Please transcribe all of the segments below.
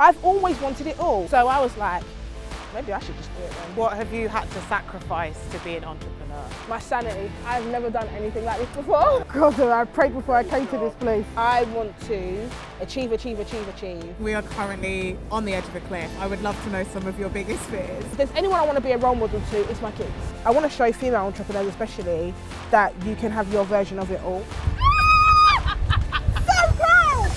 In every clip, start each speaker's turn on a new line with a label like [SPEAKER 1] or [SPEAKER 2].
[SPEAKER 1] I've always wanted it all. So I was like, maybe I should just do it then.
[SPEAKER 2] What have you had to sacrifice to be an entrepreneur?
[SPEAKER 1] My sanity. I've never done anything like this before. God, I prayed before I came to this place. I want to achieve.
[SPEAKER 2] We are currently on the edge of a cliff. I would love to know some of your biggest fears.
[SPEAKER 1] If there's anyone I want to be a role model to, it's my kids. I want to show female entrepreneurs especially that you can have your version of it all. So proud!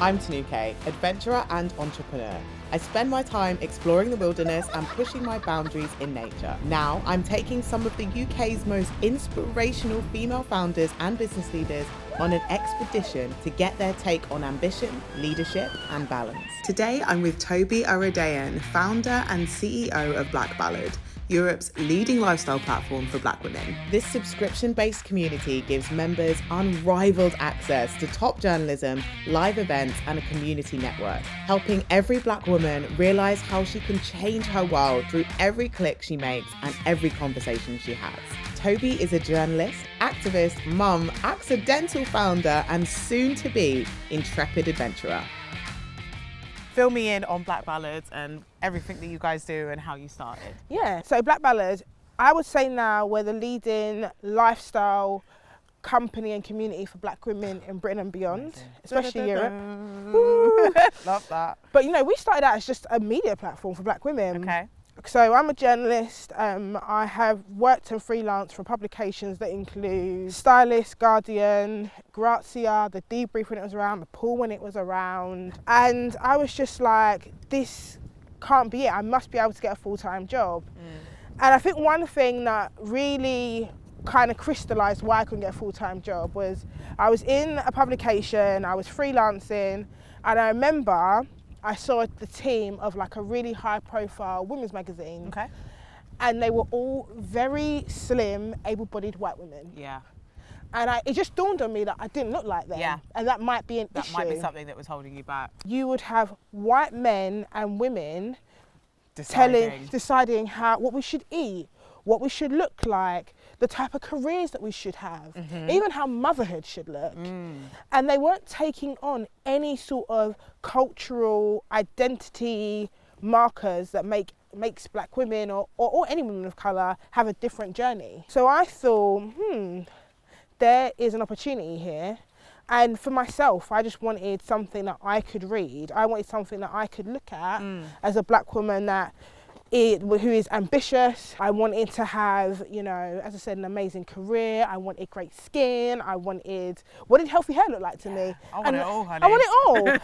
[SPEAKER 3] I'm Tinuke, adventurer and entrepreneur. I spend my time exploring the wilderness and pushing my boundaries in nature. Now, I'm taking some of the UK's most inspirational female founders and business leaders on an expedition to get their take on ambition, leadership, and balance. Today, I'm with Tobi Oredein, founder and CEO of Ballad, Europe's leading lifestyle platform for Black women. This subscription-based community gives members unrivaled access to top journalism, live events, and a community network, helping every Black woman realize how she can change her world through every click she makes and every conversation she has. Tobi is a journalist, activist, mum, accidental founder, and soon-to-be intrepid adventurer.
[SPEAKER 2] Fill me in on Black Ballads and everything that you guys do and how you started.
[SPEAKER 1] Yeah, so Ballad, I would say now we're the leading lifestyle company and community for Black women in Britain and beyond, especially Europe.
[SPEAKER 2] Love that.
[SPEAKER 1] But you know, we started out as just a media platform for Black women.
[SPEAKER 2] Okay.
[SPEAKER 1] So I'm a journalist. I have worked and freelanced for publications that include Stylist, Guardian, Grazia, The Debrief when it was around, The Pool when it was around. And I was just like, this can't be it. I must be able to get a full-time job. And I think one thing that really kind of crystallised why I couldn't get a full-time job was I was in a publication, I was freelancing, and I remember I saw the team of like a really high-profile women's magazine.
[SPEAKER 2] Okay.
[SPEAKER 1] And they were all very slim, able-bodied white women.
[SPEAKER 2] Yeah.
[SPEAKER 1] And it just dawned on me that I didn't look like them.
[SPEAKER 2] Yeah.
[SPEAKER 1] And that might be an issue.
[SPEAKER 2] That might be something that was holding you back.
[SPEAKER 1] You would have white men and women
[SPEAKER 2] Deciding.
[SPEAKER 1] deciding what we should eat, what we should look like, the type of careers that we should have, even how motherhood should look. And they weren't taking on any sort of cultural identity markers that makes Black women or any women of colour have a different journey. So I thought, there is an opportunity here. And for myself, I just wanted something that I could read. I wanted something that I could look at as a Black woman who is ambitious. I wanted to have, as I said, an amazing career. I wanted great skin. What did healthy hair look like to me?
[SPEAKER 2] I want it all, honey.
[SPEAKER 1] I want it all. and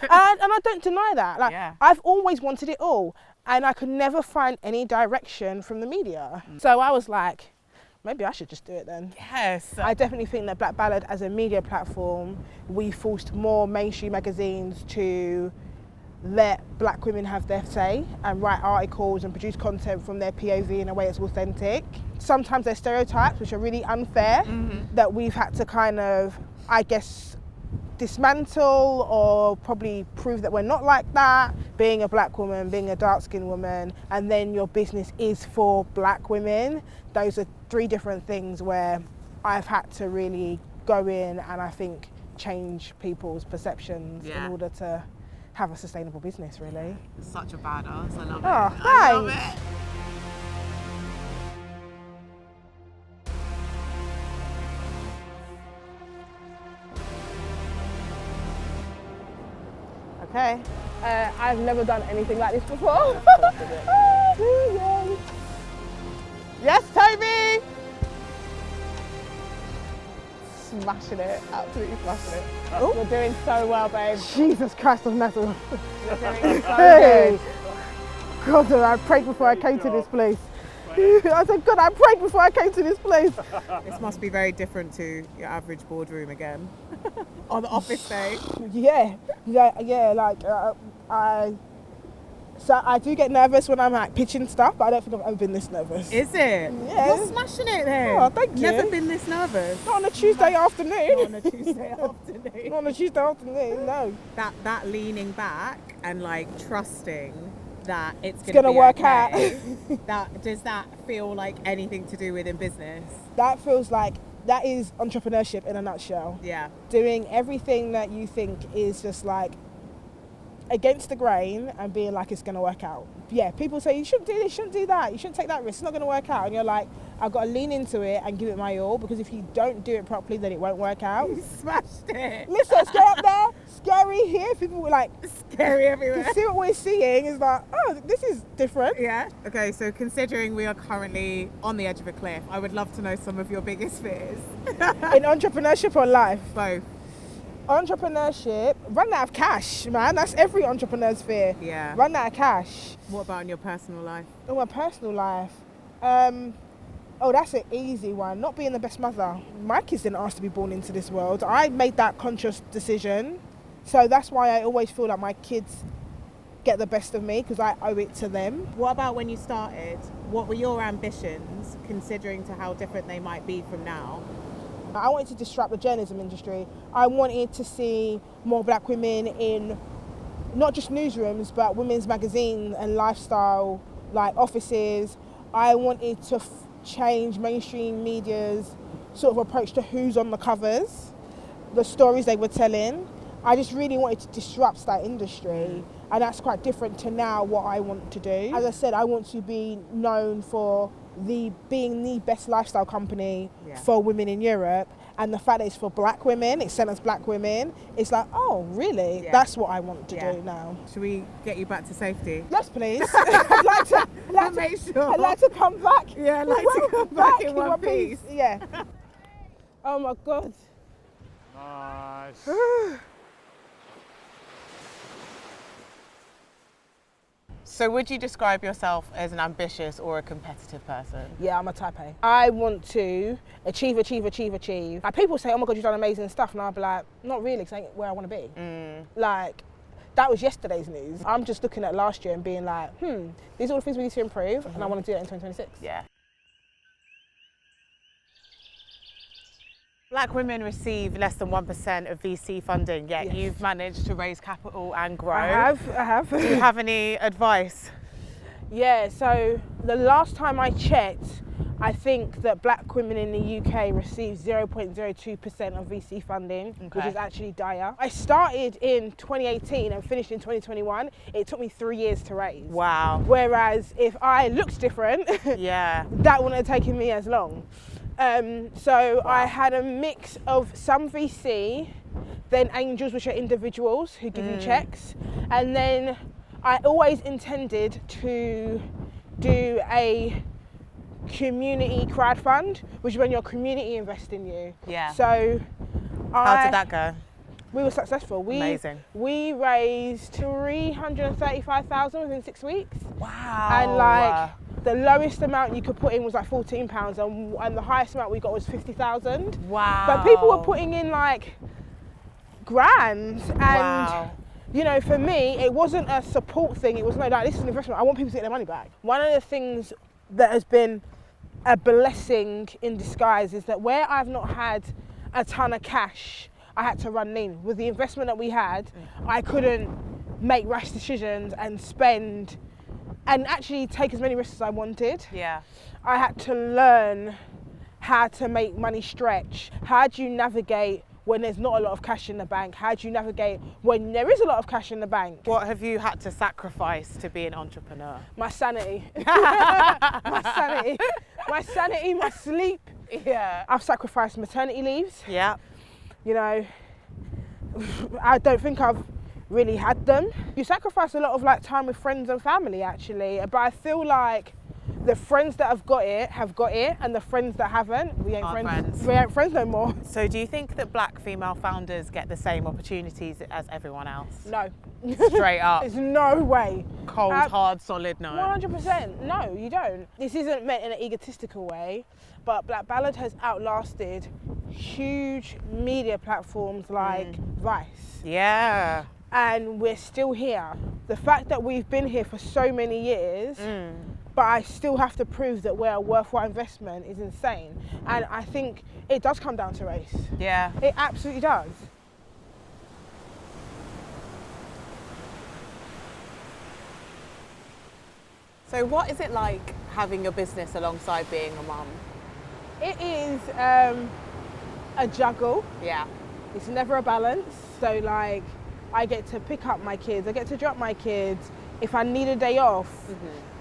[SPEAKER 1] I don't deny that. I've always wanted it all. And I could never find any direction from the media. So I was like, maybe I should just do it then.
[SPEAKER 2] Yes.
[SPEAKER 1] I definitely think that Black Ballad as a media platform, we forced more mainstream magazines to let Black women have their say and write articles and produce content from their POV in a way that's authentic. Sometimes there's stereotypes which are really unfair that we've had to kind of, I guess, dismantle or probably prove that we're not like that. Being a Black woman, being a dark-skinned woman, and then your business is for Black women. Those are three different things where I've had to really go in and I think change people's perceptions in order to have a sustainable business, really.
[SPEAKER 2] Such a badass. I love it.
[SPEAKER 1] Oh,
[SPEAKER 2] I love
[SPEAKER 1] thanks.
[SPEAKER 2] it.
[SPEAKER 1] Okay. I've never done anything like this before. Yes, Tobi! Smashing it, absolutely smashing it. Oh. You're doing so well, babe. Jesus Christ of Nazareth.
[SPEAKER 2] You're doing so
[SPEAKER 1] Hey!
[SPEAKER 2] good.
[SPEAKER 1] God, I prayed before I came to this place. I said, God, I prayed before I came to this place.
[SPEAKER 2] This must be very different to your average boardroom again. On the office day.
[SPEAKER 1] Yeah, I do get nervous when I'm like pitching stuff, but I don't think I've ever been this nervous.
[SPEAKER 2] Is it?
[SPEAKER 1] Yeah.
[SPEAKER 2] You're smashing it then.
[SPEAKER 1] Oh, thank you.
[SPEAKER 2] Never been this nervous.
[SPEAKER 1] Not on a Tuesday afternoon.
[SPEAKER 2] Not on a Tuesday afternoon.
[SPEAKER 1] Not on a Tuesday afternoon, no.
[SPEAKER 2] That leaning back and like trusting that it's
[SPEAKER 1] Gonna
[SPEAKER 2] gonna be
[SPEAKER 1] work
[SPEAKER 2] okay. Does that feel like anything to do with in business?
[SPEAKER 1] That feels like that is entrepreneurship in a nutshell.
[SPEAKER 2] Yeah.
[SPEAKER 1] Doing everything that you think is just like against the grain and being like it's going to work out. Yeah, people say you shouldn't do this, you shouldn't do that, you shouldn't take that risk, it's not going to work out. And you're like, I've got to lean into it and give it my all, because if you don't do it properly, then it won't work out.
[SPEAKER 2] You smashed it.
[SPEAKER 1] Listen, it's scary up there, scary here. People were like,
[SPEAKER 2] Scary everywhere.
[SPEAKER 1] to see what we're seeing is like, oh, this is different.
[SPEAKER 2] Yeah. Okay, so considering we are currently on the edge of a cliff, I would love to know some of your biggest fears.
[SPEAKER 1] In entrepreneurship or life?
[SPEAKER 2] Both.
[SPEAKER 1] Entrepreneurship, run out of cash, man. That's every entrepreneur's fear.
[SPEAKER 2] Yeah.
[SPEAKER 1] Run out of cash.
[SPEAKER 2] What about in your personal life?
[SPEAKER 1] In my personal life, oh, that's an easy one. Not being the best mother. My kids didn't ask to be born into this world. I made that conscious decision. So that's why I always feel like my kids get the best of me, because I owe it to them.
[SPEAKER 2] What about when you started? What were your ambitions, considering to how different they might be from now?
[SPEAKER 1] I wanted to disrupt the journalism industry. I wanted to see more black women in not just newsrooms, but women's magazines and lifestyle, like offices. I wanted to change mainstream media's sort of approach to who's on the covers, the stories they were telling. I just really wanted to disrupt that industry, and that's quite different to now what I want to do. As I said, I want to be known for being the best lifestyle company for women in Europe, and the fact that it's for black women, it's centers black women, it's like, oh really?
[SPEAKER 2] Yeah.
[SPEAKER 1] That's what I want to do now.
[SPEAKER 2] Should we get you back to safety?
[SPEAKER 1] Yes, please. I'd like
[SPEAKER 2] Make sure.
[SPEAKER 1] I'd like to come back.
[SPEAKER 2] Yeah, I'd like to come back in one piece.
[SPEAKER 1] Yeah. Oh my God.
[SPEAKER 4] Nice.
[SPEAKER 2] So would you describe yourself as an ambitious or a competitive person?
[SPEAKER 1] Yeah, I'm a type A. I want to achieve. Like, people say, oh my God, you've done amazing stuff. And I'll be like, not really, because I ain't where I want to be. Like, that was yesterday's news. I'm just looking at last year and being like, these are all the things we need to improve, and I want to do that in 2026.
[SPEAKER 2] Yeah. Black women receive less than 1% of VC funding, yet you've managed to raise capital and grow.
[SPEAKER 1] I have.
[SPEAKER 2] Do you have any advice?
[SPEAKER 1] Yeah, so the last time I checked, I think that black women in the UK receive 0.02% of VC funding, which is actually dire. I started in 2018 and finished in 2021. It took me 3 years to raise.
[SPEAKER 2] Wow.
[SPEAKER 1] Whereas if I looked different,
[SPEAKER 2] Yeah.
[SPEAKER 1] that wouldn't have taken me as long. So I had a mix of some VC, then angels, which are individuals who give you checks, and then I always intended to do a community crowdfund, which is when your community invests in you.
[SPEAKER 2] Yeah.
[SPEAKER 1] So
[SPEAKER 2] How did that go?
[SPEAKER 1] we were successful.
[SPEAKER 2] Amazing.
[SPEAKER 1] We raised 335,000 within 6 weeks.
[SPEAKER 2] Wow.
[SPEAKER 1] And like the lowest amount you could put in was like £14, and the highest amount we got was 50,000.
[SPEAKER 2] Wow.
[SPEAKER 1] But people were putting in like grand, and you know, for me, it wasn't a support thing. It was no, like, this is an investment. I want people to get their money back. One of the things that has been a blessing in disguise is that where I've not had a ton of cash, I had to run lean. With the investment that we had, I couldn't make rash decisions and spend and actually take as many risks as I wanted.
[SPEAKER 2] Yeah.
[SPEAKER 1] I had to learn how to make money stretch. How do you navigate when there's not a lot of cash in the bank? How do you navigate when there is a lot of cash in the bank?
[SPEAKER 2] What have you had to sacrifice to be an entrepreneur?
[SPEAKER 1] My sanity. My sanity, my sleep.
[SPEAKER 2] Yeah.
[SPEAKER 1] I've sacrificed maternity leaves.
[SPEAKER 2] Yeah.
[SPEAKER 1] You know, I don't think I've really had them. You sacrifice a lot of like time with friends and family actually, but I feel like the friends that have got it, and the friends that haven't, we ain't friends. We ain't friends no more.
[SPEAKER 2] So do you think that black female founders get the same opportunities as everyone else?
[SPEAKER 1] No.
[SPEAKER 2] Straight up.
[SPEAKER 1] There's no way.
[SPEAKER 2] Cold, hard, solid no.
[SPEAKER 1] 100%. No, you don't. This isn't meant in an egotistical way, but Black Ballad has outlasted huge media platforms like Vice.
[SPEAKER 2] Yeah.
[SPEAKER 1] And we're still here. The fact that we've been here for so many years, but I still have to prove that we're a worthwhile investment is insane. And I think it does come down to race.
[SPEAKER 2] Yeah.
[SPEAKER 1] It absolutely does.
[SPEAKER 2] So what is it like having your business alongside being a mum?
[SPEAKER 1] It is a juggle.
[SPEAKER 2] Yeah.
[SPEAKER 1] It's never a balance. So like, I get to pick up my kids, I get to drop my kids. If I need a day off,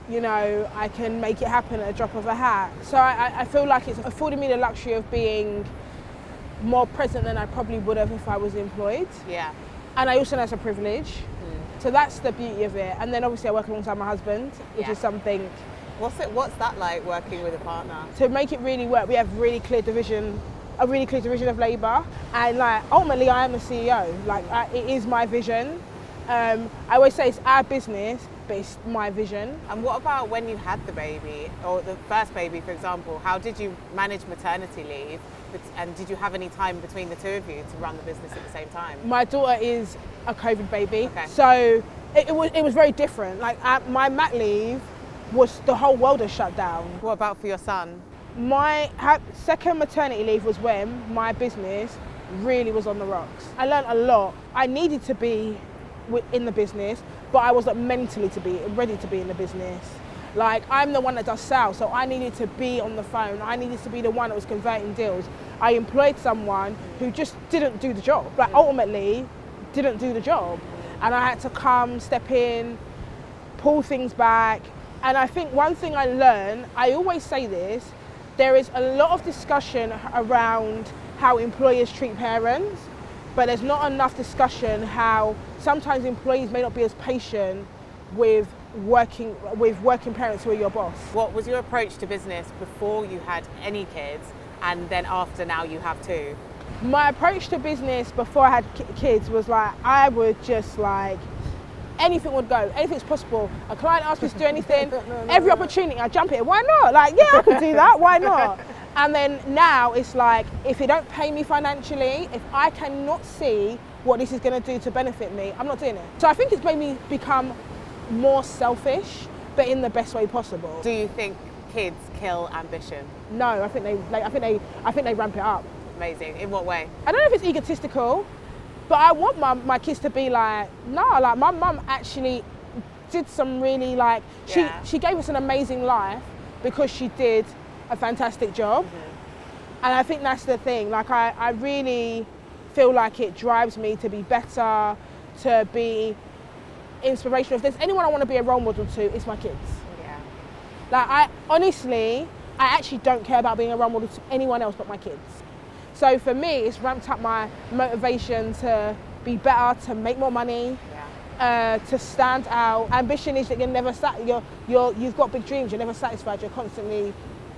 [SPEAKER 1] you know, I can make it happen at a drop of a hat. So I feel like it's afforded me the luxury of being more present than I probably would have if I was employed.
[SPEAKER 2] Yeah.
[SPEAKER 1] And I also know it's a privilege. So that's the beauty of it. And then obviously I work alongside my husband, which is something.
[SPEAKER 2] What's that like, working with a partner?
[SPEAKER 1] To make it really work, we have a really clear division of labour. And like, ultimately I am the CEO. Like, it is my vision. I always say it's our business, but it's my vision.
[SPEAKER 2] And what about when you had the baby, or the first baby, for example? How did you manage maternity leave? And did you have any time between the two of you to run the business at the same time?
[SPEAKER 1] My daughter is a COVID baby,
[SPEAKER 2] Okay.
[SPEAKER 1] so it was very different. Like, my mat leave was the whole world has shut down.
[SPEAKER 2] What about for your son?
[SPEAKER 1] My second maternity leave was when my business really was on the rocks. I learned a lot. I needed to be in the business, but I wasn't mentally ready to be in the business. Like, I'm the one that does sales, so I needed to be on the phone. I needed to be the one that was converting deals. I employed someone who just didn't do the job. Like, ultimately, didn't do the job. And I had to come, step in, pull things back. And I think one thing I learned, I always say this, there is a lot of discussion around how employers treat parents, but there's not enough discussion how sometimes employees may not be as patient with working parents who are your boss.
[SPEAKER 2] What was your approach to business before you had any kids, and then after now you have two?
[SPEAKER 1] My approach to business before I had kids was like, I would just like, anything would go, anything's possible. A client asked me to do anything, every opportunity I jump at it. Why not? Like, yeah, I can do that, why not? And then now it's like, if it don't pay me financially, if I cannot see what this is gonna do to benefit me, I'm not doing it. So I think it's made me become more selfish, but in the best way possible.
[SPEAKER 2] Do you think kids kill ambition?
[SPEAKER 1] No, I think they ramp it up.
[SPEAKER 2] Amazing. In what way?
[SPEAKER 1] I don't know if it's egotistical, but I want my kids to be like, no, like my mum actually did some really like, she gave us an amazing life because she did a fantastic job. And I think that's the thing, like I really feel like it drives me to be better, to be inspirational. If there's anyone I want to be a role model to, it's my kids.
[SPEAKER 2] Yeah.
[SPEAKER 1] Like, I actually don't care about being a role model to anyone else but my kids. So for me, it's ramped up my motivation to be better, to make more money, to stand out. Ambition is that you've got big dreams, you're never satisfied, you're constantly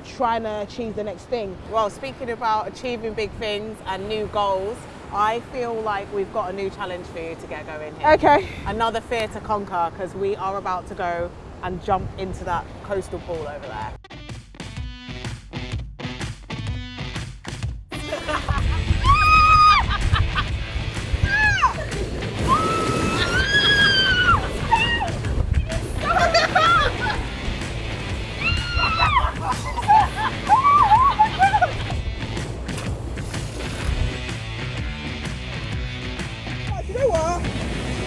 [SPEAKER 1] trying to achieve the next thing.
[SPEAKER 2] Well, speaking about achieving big things and new goals, I feel like we've got a new challenge for you to get going here.
[SPEAKER 1] Okay.
[SPEAKER 2] Another fear to conquer, because we are about to go and jump into that coastal pool over there.
[SPEAKER 1] You know what?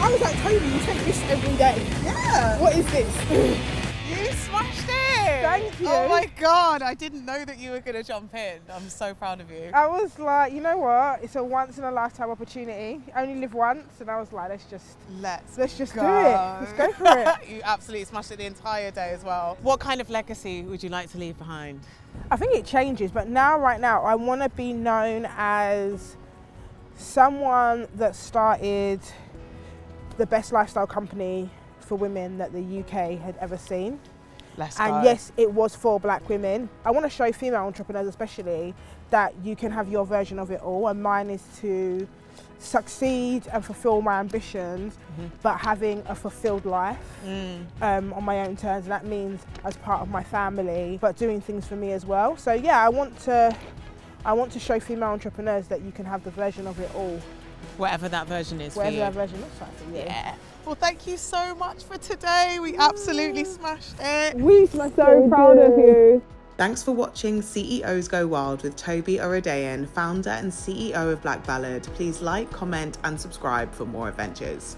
[SPEAKER 1] I was like, Tobi, you take this every day.
[SPEAKER 2] Yeah.
[SPEAKER 1] What is this?
[SPEAKER 2] You smashed it!
[SPEAKER 1] Thank you.
[SPEAKER 2] Oh my God, I didn't know that you were going to jump in. I'm so proud of you.
[SPEAKER 1] I was like, you know what? It's a once in a lifetime opportunity. You only live once, and I was like, let's just
[SPEAKER 2] Let's
[SPEAKER 1] do it. Let's go for it.
[SPEAKER 2] You absolutely smashed it the entire day as well. What kind of legacy would you like to leave behind?
[SPEAKER 1] I think it changes, but right now, I want to be known as someone that started the best lifestyle company for women that the UK had ever seen.
[SPEAKER 2] Let's go.
[SPEAKER 1] And yes, it was for black women. I want to show female entrepreneurs especially that you can have your version of it all, and mine is to succeed and fulfill my ambitions, but having a fulfilled life on my own terms. And that means as part of my family, but doing things for me as well. So yeah, I want to show female entrepreneurs that you can have the version of it all.
[SPEAKER 2] Whatever that version is for you.
[SPEAKER 1] Whatever that version looks like for you.
[SPEAKER 2] Yeah. Well, thank you so much for today. We absolutely smashed it.
[SPEAKER 1] We're so proud of you.
[SPEAKER 3] Thanks for watching CEOs Go Wild with Tobi Oredein, founder and CEO of Black Ballad. Please like, comment and subscribe for more adventures.